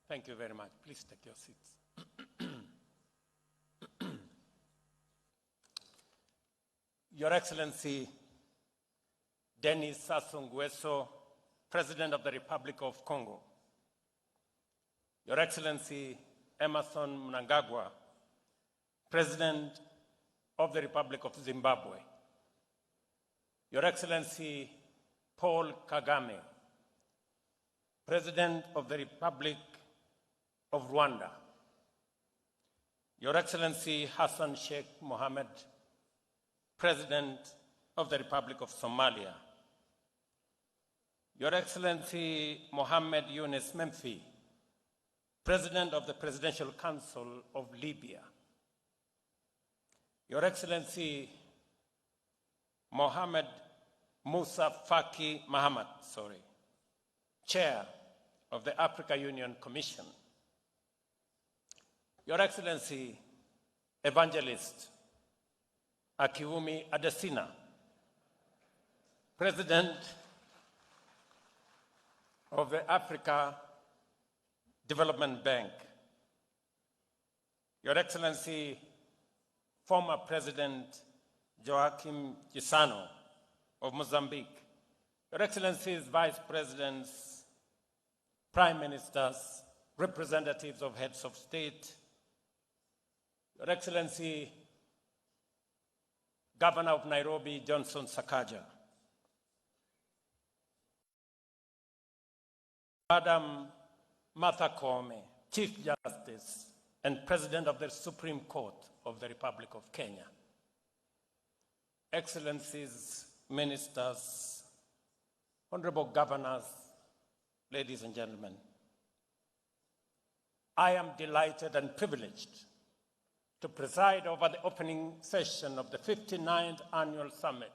Thank you very much. Please take your seats. Your Excellency, Denis Sassou Nguesso, President of the Republic of Congo. Your Excellency, Emmerson Mnangagwa, President of the Republic of Zimbabwe. Your Excellency, Paul Kagame, President of the Republic of Rwanda. Your Excellency, Hassan Sheikh Mohammed, President of the Republic of Somalia. Your Excellency, Mohammed Yunus Memfi, President of the Presidential Council of Libya. Your Excellency, Mohammed Musa Faki Mahamat, Chair of the Africa Union Commission. Your Excellency, Evangelist Akiwumi Adesina, President of the Africa Development Bank. Your Excellency, former President Joaquim Chissano of Mozambique. Your Excellencies, Vice Presidents, Prime Ministers, representatives of heads of state, Your Excellency, Governor of Nairobi, Johnson Sakaja, Madam Martha Koome, Chief Justice and President of the Supreme Court of the Republic of Kenya, Excellencies, Ministers, Honorable Governors, ladies and gentlemen, I am delighted and privileged to preside over the opening session of the 59th Annual Summit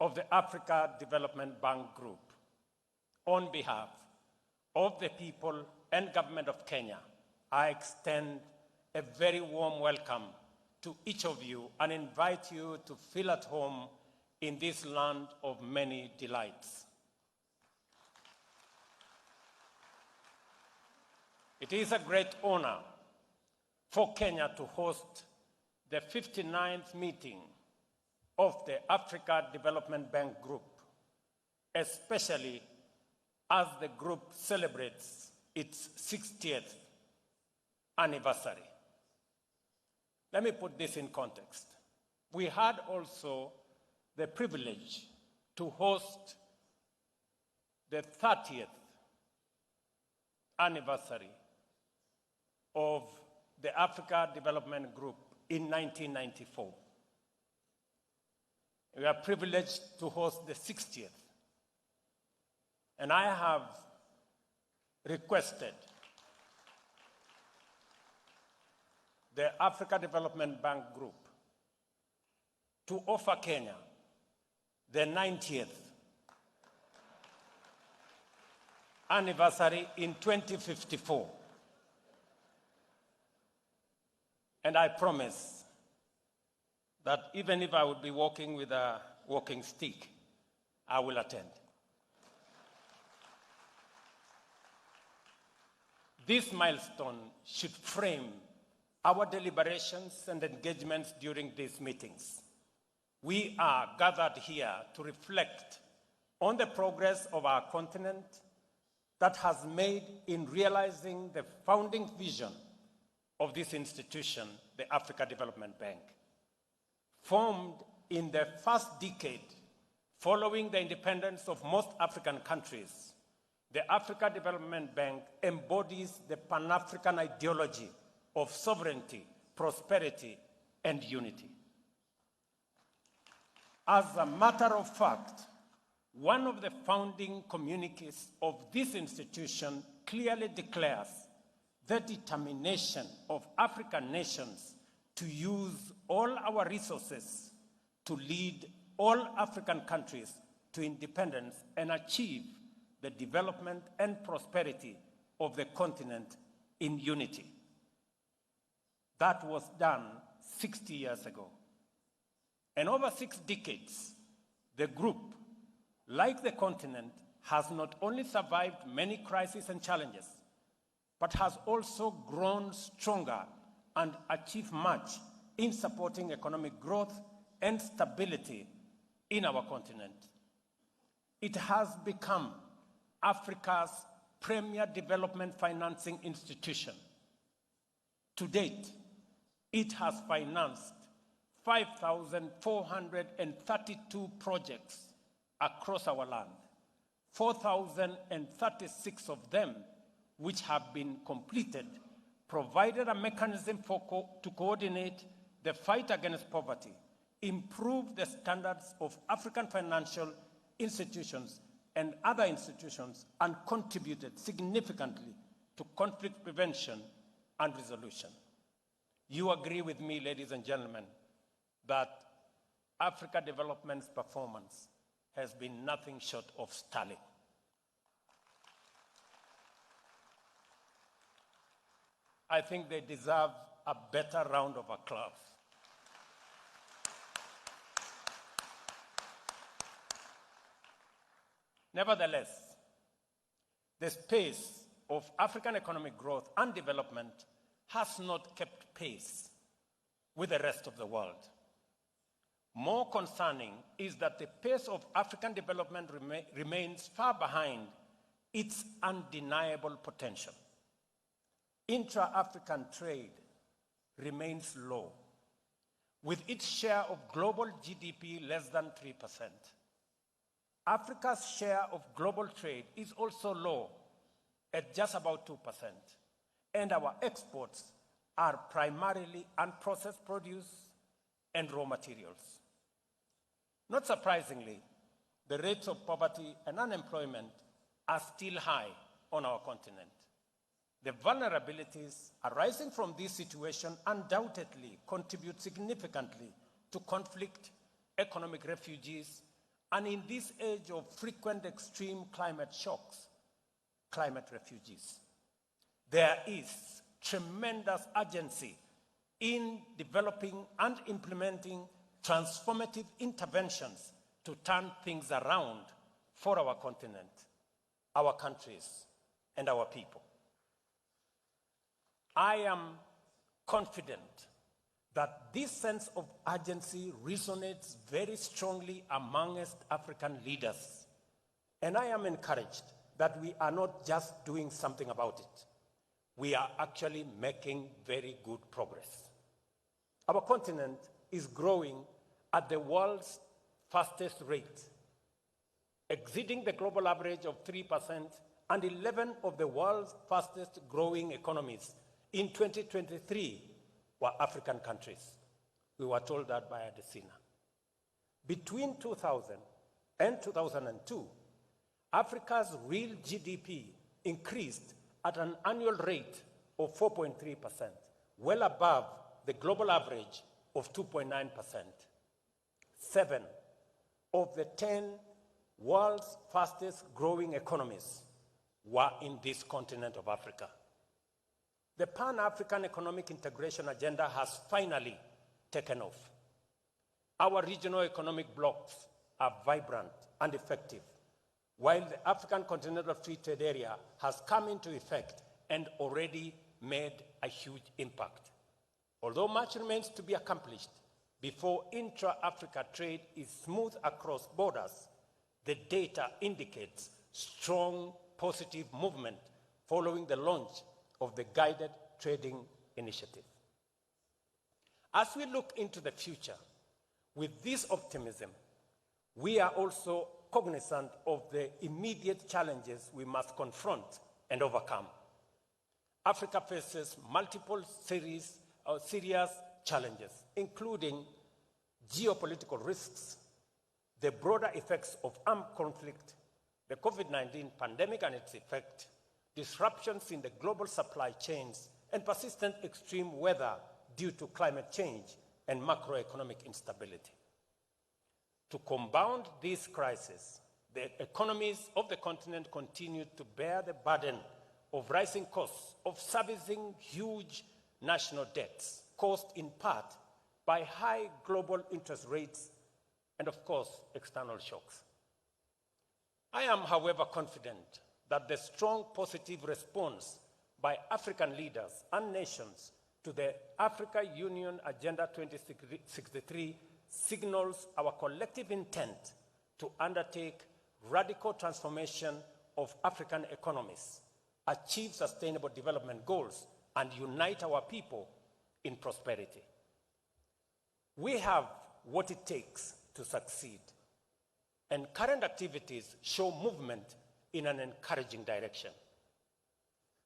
of the Africa Development Bank Group. On behalf of the people and government of Kenya, I extend a very warm welcome to each of you and invite you to feel at home in this land of many delights. It is a great honor for Kenya to host the 59th meeting of the Africa Development Bank Group, especially as the group celebrates its 60th anniversary. Let me put this in context. We had also the privilege to host the 30th anniversary of the Africa Development Group in 1994. We are privileged to host the 60th. And I have requested the Africa Development Bank Group to offer Kenya the 90th anniversary in 2054. And I promise that even if I would be walking with a walking stick, I will attend. This milestone should frame our deliberations and engagements during these meetings. We are gathered here to reflect on the progress of our continent that has made in realizing the founding vision of this institution, the Africa Development Bank. Formed in the first decade following the independence of most African countries, the Africa Development Bank embodies the Pan-African ideology of sovereignty, prosperity, and unity. As a matter of fact, one of the founding communiques of this institution clearly declares the determination of African nations to use all our resources to lead all African countries to independence and achieve the development and prosperity of the continent in unity. That was done 60 years ago. And over 6 decades, the group, like the continent, has not only survived many crises and challenges, but has also grown stronger and achieved much in supporting economic growth and stability in our continent. It has become Africa's premier development financing institution. To date, it has financed 5,432 projects across our land, 4,036 of them which have been completed, provided a mechanism to coordinate the fight against poverty, improve the standards of African financial institutions and other institutions, and contributed significantly to conflict prevention and resolution. You agree with me, ladies and gentlemen, that Africa Development's performance has been nothing short of sterling. I think they deserve a better round of applause. Nevertheless, the pace of African economic growth and development has not kept pace with the rest of the world. More concerning is that the pace of African development remains far behind its undeniable potential. Intra-African trade remains low, with its share of global GDP less than 3%. Africa's share of global trade is also low, at just about 2%, and our exports are primarily unprocessed produce and raw materials. Not surprisingly, the rates of poverty and unemployment are still high on our continent. The vulnerabilities arising from this situation undoubtedly contribute significantly to conflict, economic refugees, and in this age of frequent extreme climate shocks, climate refugees. There is tremendous urgency in developing and implementing transformative interventions to turn things around for our continent, our countries, and our people. I am confident that this sense of urgency resonates very strongly amongst African leaders, and I am encouraged that we are not just doing something about it. We are actually making very good progress. Our continent is growing at the world's fastest rate, exceeding the global average of 3%, and 11 of the world's fastest growing economies in 2023 were African countries. We were told that by Adesina. Between 2000 and 2002, Africa's real GDP increased at an annual rate of 4.3%, well above the global average of 2.9%. 7 of the 10 world's fastest growing economies were in this continent of Africa. The Pan-African Economic Integration Agenda has finally taken off. Our regional economic blocs are vibrant and effective, while the African Continental Free Trade Area has come into effect and already made a huge impact. Although much remains to be accomplished before intra-Africa trade is smooth across borders, the data indicates strong positive movement following the launch of the Guided Trading Initiative. As we look into the future, with this optimism, we are also cognizant of the immediate challenges we must confront and overcome. Africa faces multiple serious challenges, including geopolitical risks, the broader effects of armed conflict, the COVID-19 pandemic and its effect, disruptions in the global supply chains, and persistent extreme weather due to climate change and macroeconomic instability. To compound this crisis, the economies of the continent continue to bear the burden of rising costs of servicing huge national debts, caused in part by high global interest rates and, of course, external shocks. I am, however, confident that the strong positive response by African leaders and nations to the Africa Union Agenda 2063 signals our collective intent to undertake radical transformation of African economies, achieve sustainable development goals, and unite our people in prosperity. We have what it takes to succeed, and current activities show movement in an encouraging direction.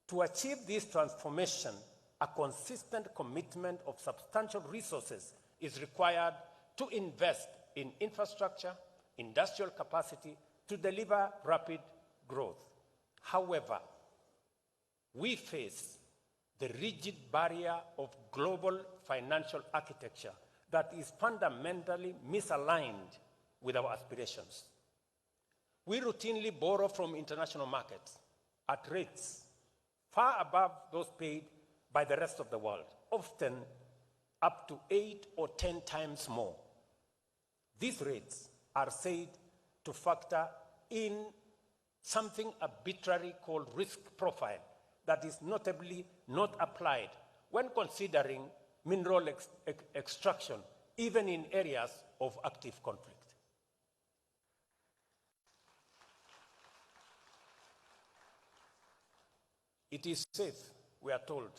To achieve this transformation, a consistent commitment of substantial resources is required to invest in infrastructure, industrial capacity to deliver rapid growth. However, we face the rigid barrier of global financial architecture that is fundamentally misaligned with our aspirations. We routinely borrow from international markets at rates far above those paid by the rest of the world, often up to 8 or 10 times more. These rates are said to factor in something arbitrary called risk profile that is notably not applied when considering mineral extraction, even in areas of active conflict. It is safe, we are told,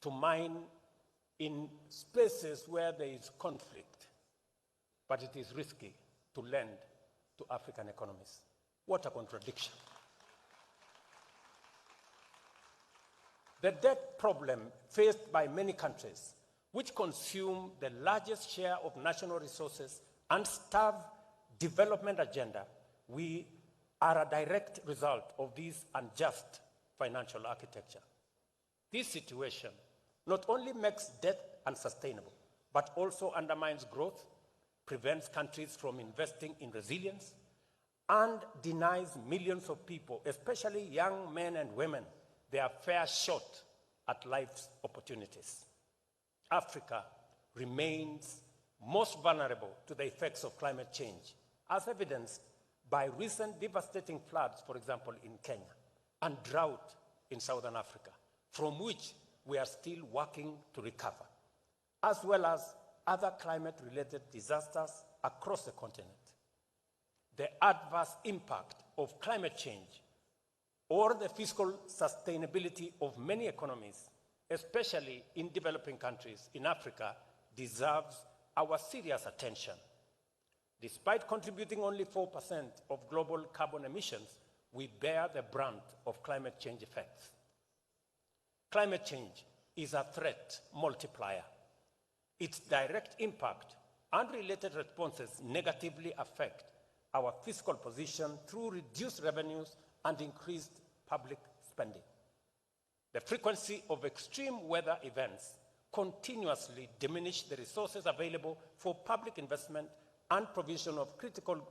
to mine in places where there is conflict, but it is risky to lend to African economies. What a contradiction. The debt problem faced by many countries, which consume the largest share of national resources and starve development agenda, we are a direct result of this unjust financial architecture. This situation not only makes debt unsustainable, but also undermines growth, prevents countries from investing in resilience, and denies millions of people, especially young men and women, their fair shot at life's opportunities. Africa remains most vulnerable to the effects of climate change, as evidenced by recent devastating floods, for example, in Kenya, and drought in Southern Africa, from which we are still working to recover, as well as other climate-related disasters across the continent. The adverse impact of climate change or the fiscal sustainability of many economies, especially in developing countries in Africa, deserves our serious attention. Despite contributing only 4% of global carbon emissions, we bear the brunt of climate change effects. Climate change is a threat multiplier. Its direct impact and related responses negatively affect our fiscal position through reduced revenues and increased public spending. The frequency of extreme weather events continuously diminish the resources available for public investment and provision of critical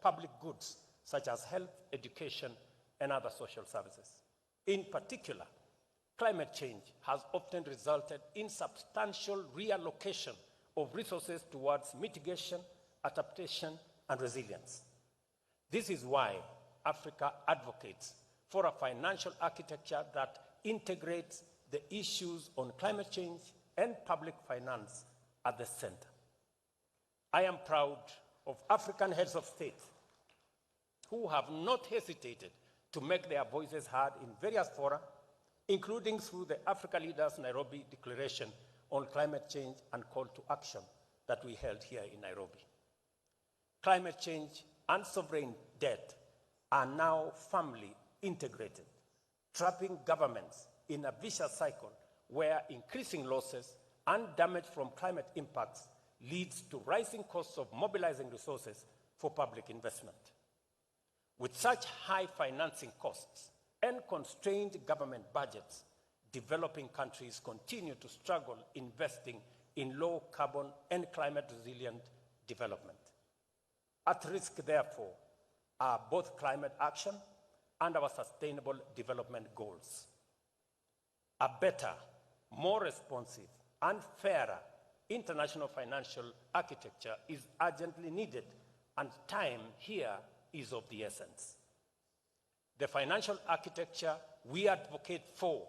public goods such as health, education, and other social services. In particular, climate change has often resulted in substantial reallocation of resources towards mitigation, adaptation, and resilience. This is why Africa advocates for a financial architecture that integrates the issues on climate change and public finance at the center. I am proud of African heads of state who have not hesitated to make their voices heard in various fora, including through the Africa Leaders Nairobi Declaration on Climate Change and Call to Action that we held here in Nairobi. Climate change and sovereign debt are now firmly integrated, trapping governments in a vicious cycle where increasing losses and damage from climate impacts leads to rising costs of mobilizing resources for public investment. With such high financing costs and constrained government budgets, developing countries continue to struggle investing in low carbon and climate resilient development. At risk, therefore, are both climate action and our sustainable development goals. A better, more responsive, and fairer international financial architecture is urgently needed, and time here is of the essence. The financial architecture we advocate for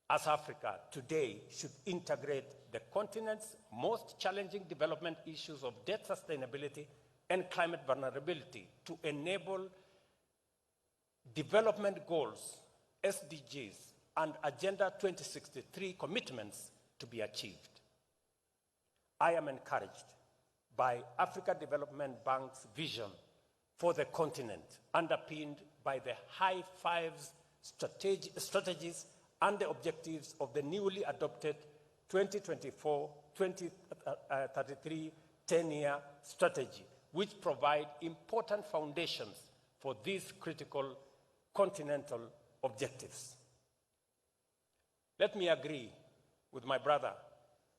as Africa today should integrate the continent's most challenging development issues of debt sustainability and climate vulnerability to enable development goals, SDGs, and Agenda 2063 commitments to be achieved. I am encouraged by Africa Development Bank's vision for the continent, underpinned by the high fives strategies and the objectives of the newly adopted 2024-2033 10-year strategy, which provide important foundations for these critical continental objectives. Let me agree with my brother,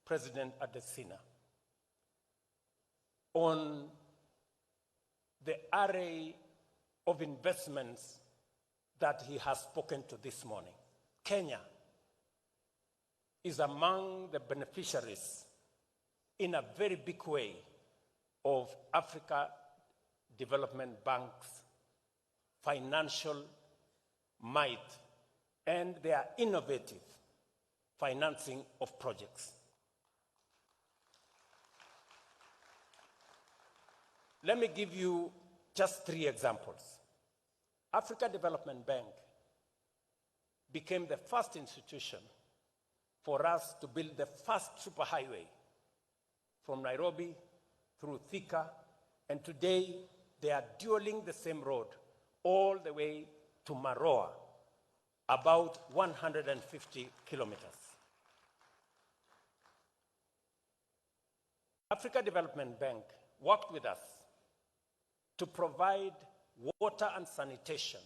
President Adesina, on the array of investments that he has spoken to this morning. Kenya is among the beneficiaries in a very big way of Africa Development Bank's financial might and their innovative financing of projects. Let me give you just 3 examples. Africa Development Bank became the first institution for us to build the first superhighway from Nairobi through Thika, and today they are dueling the same road all the way to Maroa, about 150 kilometers. Africa Development Bank worked with us to provide water and sanitation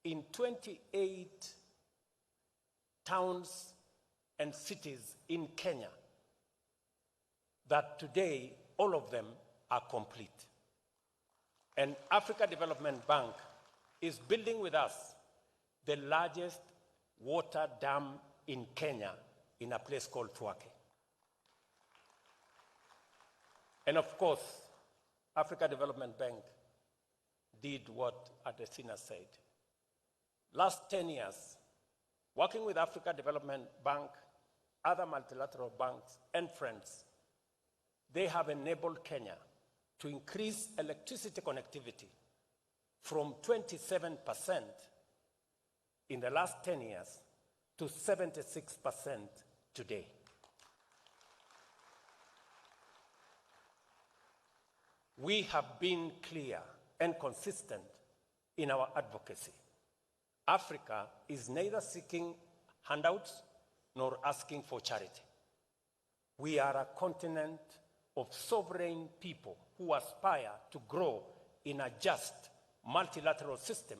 in 28 towns and cities in Kenya that today all of them are complete. And Africa Development Bank is building with us the largest water dam in Kenya in a place called Tuake. And of course, Africa Development Bank did what Adesina said. Last 10 years, working with Africa Development Bank, other multilateral banks, and friends, they have enabled Kenya to increase electricity connectivity from 27% in the last 10 years to 76% today. We have been clear and consistent in our advocacy. Africa is neither seeking handouts nor asking for charity. We are a continent of sovereign people who aspire to grow in a just multilateral system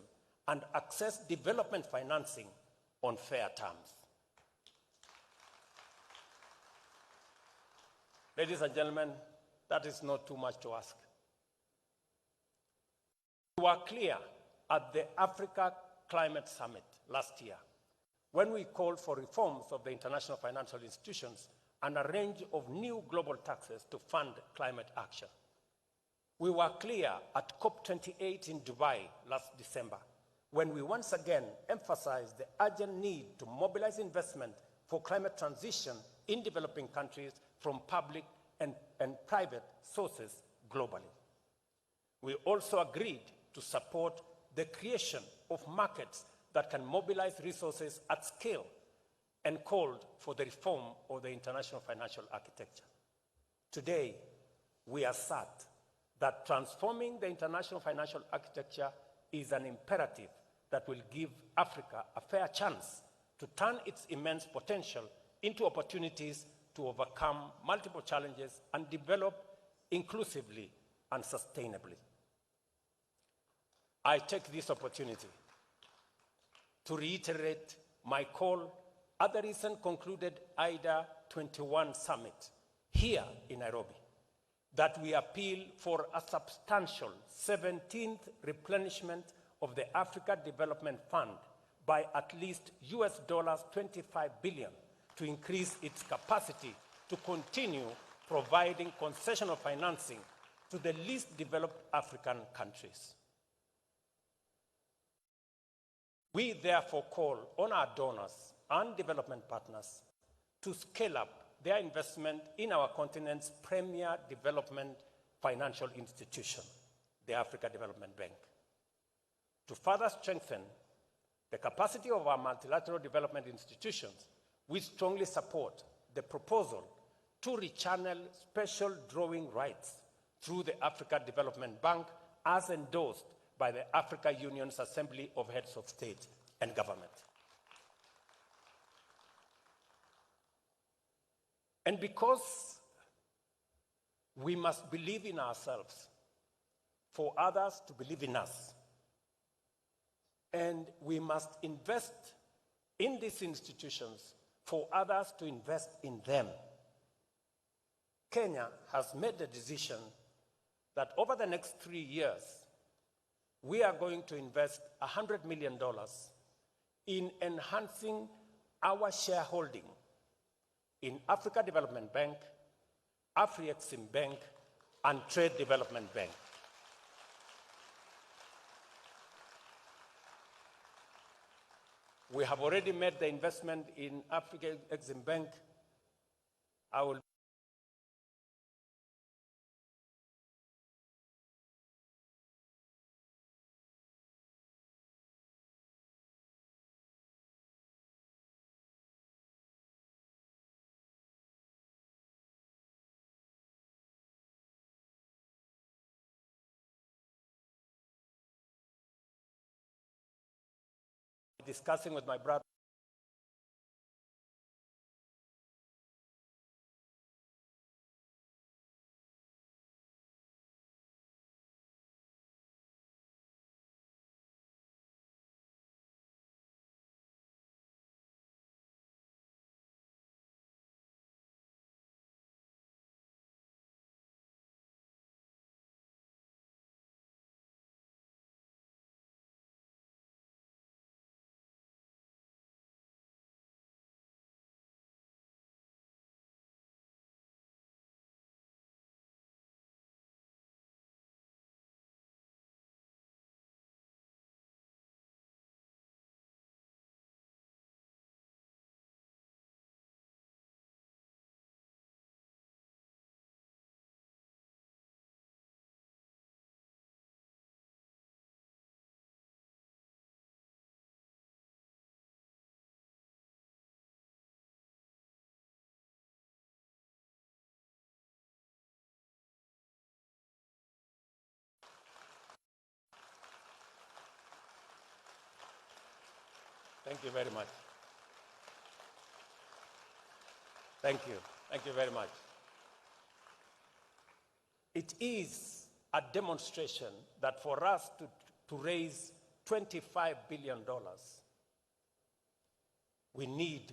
and access development financing on fair terms. Ladies and gentlemen, that is not too much to ask. We were clear at the Africa Climate Summit last year when we called for reforms of the international financial institutions and a range of new global taxes to fund climate action. We were clear at COP28 in Dubai last December when we once again emphasized the urgent need to mobilize investment for climate transition in developing countries from public and private sources globally. We also agreed to support the creation of markets that can mobilize resources at scale and called for the reform of the international financial architecture. Today, we assert that transforming the international financial architecture is an imperative that will give Africa a fair chance to turn its immense potential into opportunities to overcome multiple challenges and develop inclusively and sustainably. I take this opportunity to reiterate my call at the recent concluded IDA 21 summit here in Nairobi, that we appeal for a substantial 17th replenishment of the Africa Development Fund by at least US $25 billion to increase its capacity to continue providing concessional financing to the least developed African countries. We therefore call on our donors and development partners to scale up their investment in our continent's premier development financial institution, the Africa Development Bank. To further strengthen the capacity of our multilateral development institutions, we strongly support the proposal to rechannel special drawing rights through the Africa Development Bank as endorsed by the Africa Union's Assembly of Heads of State and Government. And because we must believe in ourselves for others to believe in us, and we must invest in these institutions for others to invest in them, Kenya has made the decision that over the next 3 years, we are going to invest $100 million in enhancing our shareholding in Africa Development Bank, Afri-Exim Bank, and Trade Development Bank. We have already made the investment in Afri-Exim Bank. I will be discussing with my brother. Thank you very much. Thank you. Thank you very much. It is a demonstration that for us to raise $25 billion, we need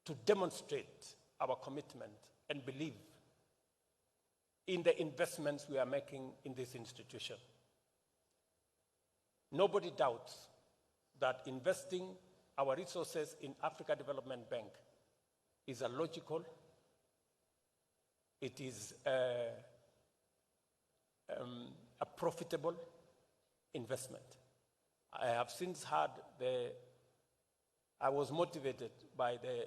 to demonstrate our commitment and belief in the investments we are making in this institution. Nobody doubts that investing our resources in Africa Development Bank is a logical, it is a profitable investment. I have since had I was motivated by the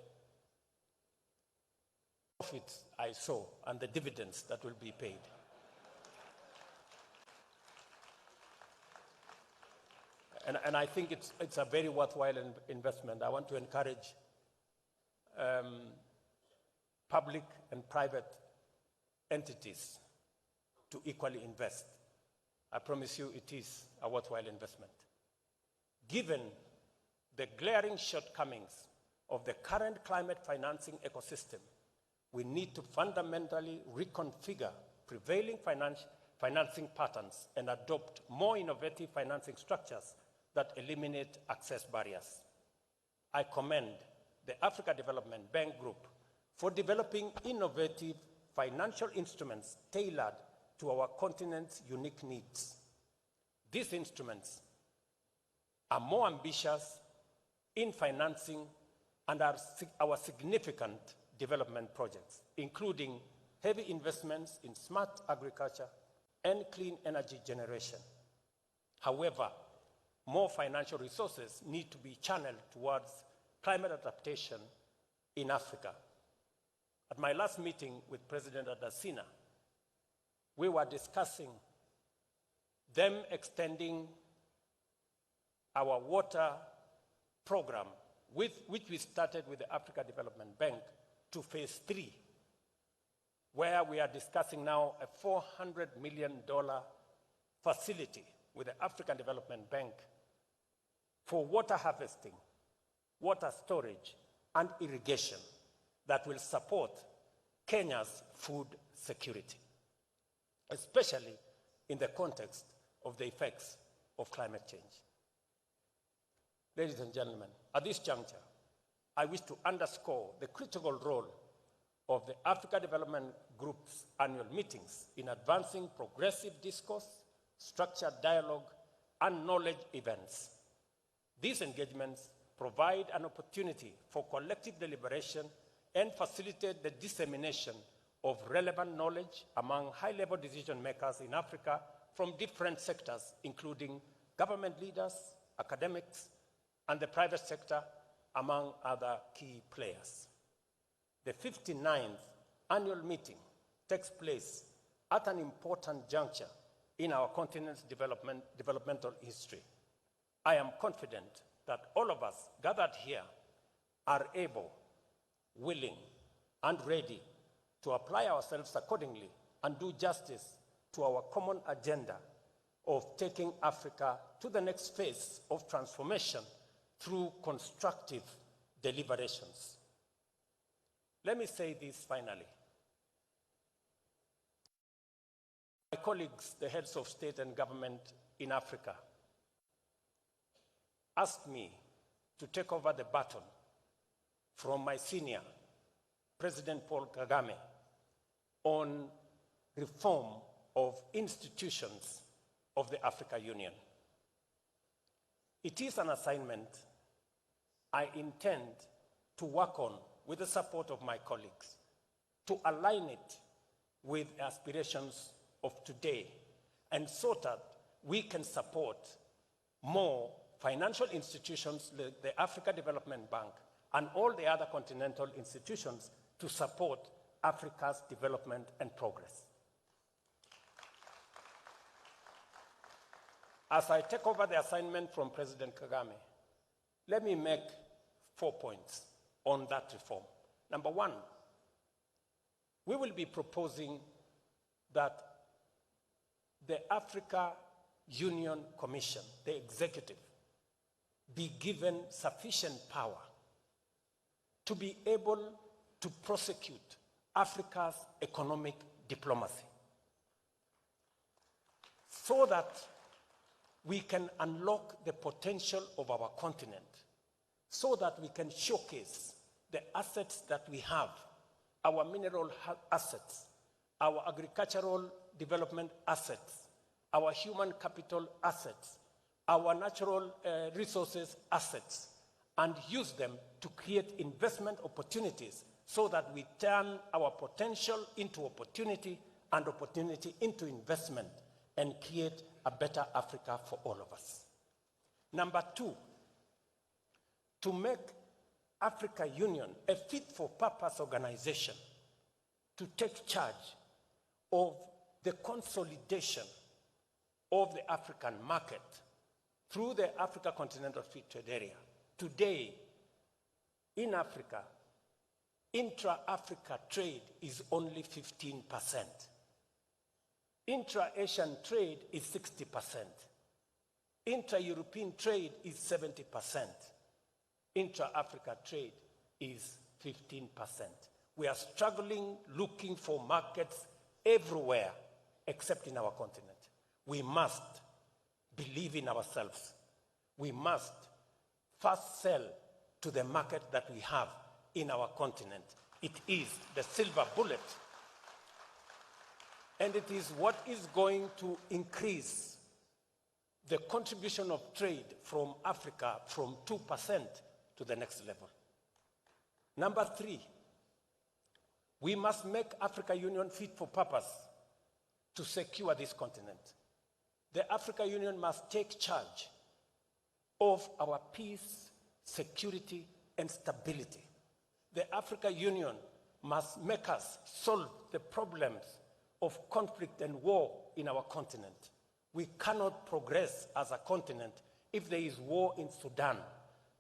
profits I saw and the dividends that will be paid. And I think it's a very worthwhile investment. I want to encourage public and private entities to equally invest. I promise you it is a worthwhile investment. Given the glaring shortcomings of the current climate financing ecosystem, we need to fundamentally reconfigure prevailing financing patterns and adopt more innovative financing structures that eliminate access barriers. I commend the Africa Development Bank Group for developing innovative financial instruments tailored to our continent's unique needs. These instruments are more ambitious in financing and are our significant development projects, including heavy investments in smart agriculture and clean energy generation. However, more financial resources need to be channeled towards climate adaptation in Africa. At my last meeting with President Adesina, we were discussing them extending our water program, which we started with the Africa Development Bank, to phase 3, where we are discussing now a $400 million facility with the African Development Bank for water harvesting, water storage, and irrigation that will support Kenya's food security, especially in the context of the effects of climate change. Ladies and gentlemen, at this juncture, I wish to underscore the critical role of the Africa Development Group's annual meetings in advancing progressive discourse, structured dialogue, and knowledge events. These engagements provide an opportunity for collective deliberation and facilitate the dissemination of relevant knowledge among high-level decision makers in Africa from different sectors, including government leaders, academics, and the private sector, among other key players. The 59th annual meeting takes place at an important juncture in our continent's developmental history. I am confident that all of us gathered here are able, willing, and ready to apply ourselves accordingly and do justice to our common agenda of taking Africa to the next phase of transformation through constructive deliberations. Let me say this finally. My colleagues, the heads of state and government in Africa, asked me to take over the baton from my senior, President Paul Kagame, on reform of institutions of the African Union. It is an assignment I intend to work on with the support of my colleagues to align it with aspirations of today, and so that we can support more financial institutions, the Africa Development Bank, and all the other continental institutions to support Africa's development and progress. As I take over the assignment from President Kagame, let me make 4 points on that reform. Number one, we will be proposing that the Africa Union Commission, the executive, be given sufficient power to be able to prosecute Africa's economic diplomacy, so that we can unlock the potential of our continent, so that we can showcase the assets that we have, our mineral assets, our agricultural development assets, our human capital assets, our natural resources assets, and use them to create investment opportunities so that we turn our potential into opportunity and opportunity into investment and create a better Africa for all of us. Number two, to make Africa Union a fit-for-purpose organization to take charge of the consolidation of the African market through the Africa Continental Free Trade Area. Today, in Africa, intra-Africa trade is only 15%. Intra-Asian trade is 60%. Intra-European trade is 70%. Intra-Africa trade is 15%. We are struggling looking for markets everywhere except in our continent. We must believe in ourselves. We must first sell to the market that we have in our continent. It is the silver bullet. And it is what is going to increase the contribution of trade from Africa from 2% to the next level. Number three, we must make Africa Union fit for purpose to secure this continent. The Africa Union must take charge of our peace, security, and stability. The African Union must make us solve the problems of conflict and war in our continent. We cannot progress as a continent if there is war in Sudan,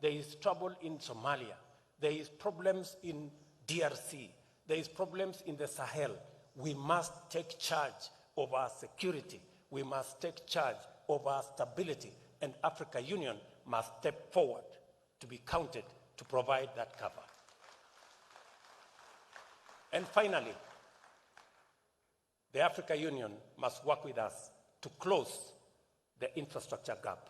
there is trouble in Somalia, there is problems in DRC, there is problems in the Sahel. We must take charge of our security. We must take charge of our stability, and African Union must step forward to be counted to provide that cover. And finally, the African Union must work with us to close the infrastructure gap.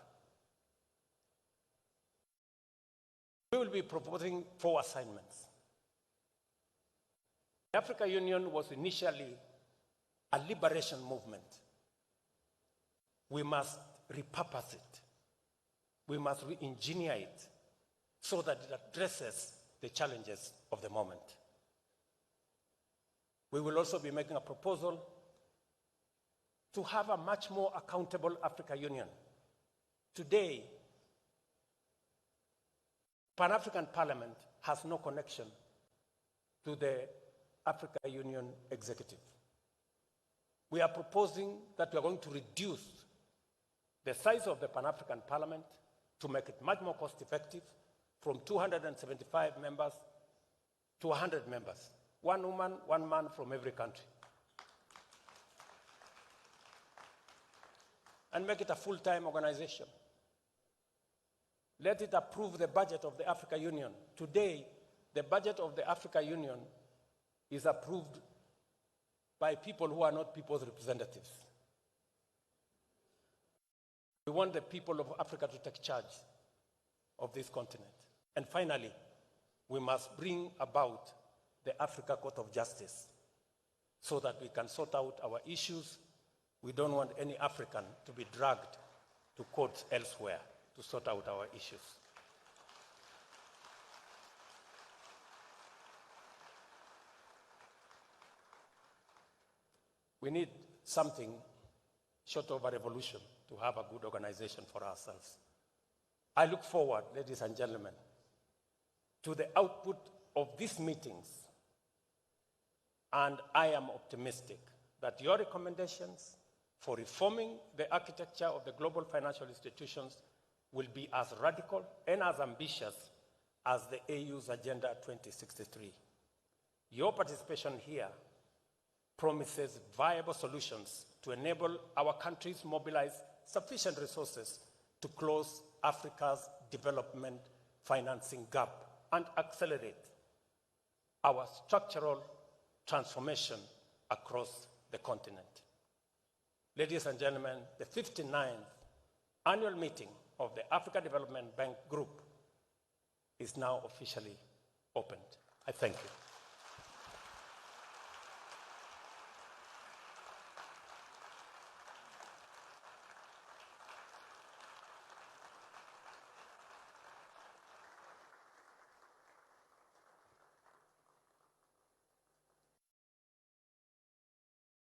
We will be proposing 4 assignments. The African Union was initially a liberation movement. We must repurpose it. We must re-engineer it so that it addresses the challenges of the moment. We will also be making a proposal to have a much more accountable African Union. Today, Pan-African Parliament has no connection to the African Union executive. We are proposing that we are going to reduce the size of the Pan-African Parliament to make it much more cost-effective, from 275 members to 100 members. 1 woman, 1 man from every country. And make it a full-time organization. Let it approve the budget of the African Union. Today, the budget of the African Union is approved by people who are not people's representatives. We want the people of Africa to take charge of this continent. And finally, we must bring about the Africa Court of Justice so that we can sort out our issues. We don't want any African to be dragged to courts elsewhere to sort out our issues. We need something short of a revolution to have a good organization for ourselves. I look forward, ladies and gentlemen, to the output of these meetings, and I am optimistic that your recommendations for reforming the architecture of the global financial institutions will be as radical and as ambitious as the AU's Agenda 2063. Your participation here promises viable solutions to enable our countries mobilize sufficient resources to close Africa's development financing gap and accelerate our structural transformation across the continent. Ladies and gentlemen, the 59th annual meeting of the Africa Development Bank Group is now officially opened. I thank you.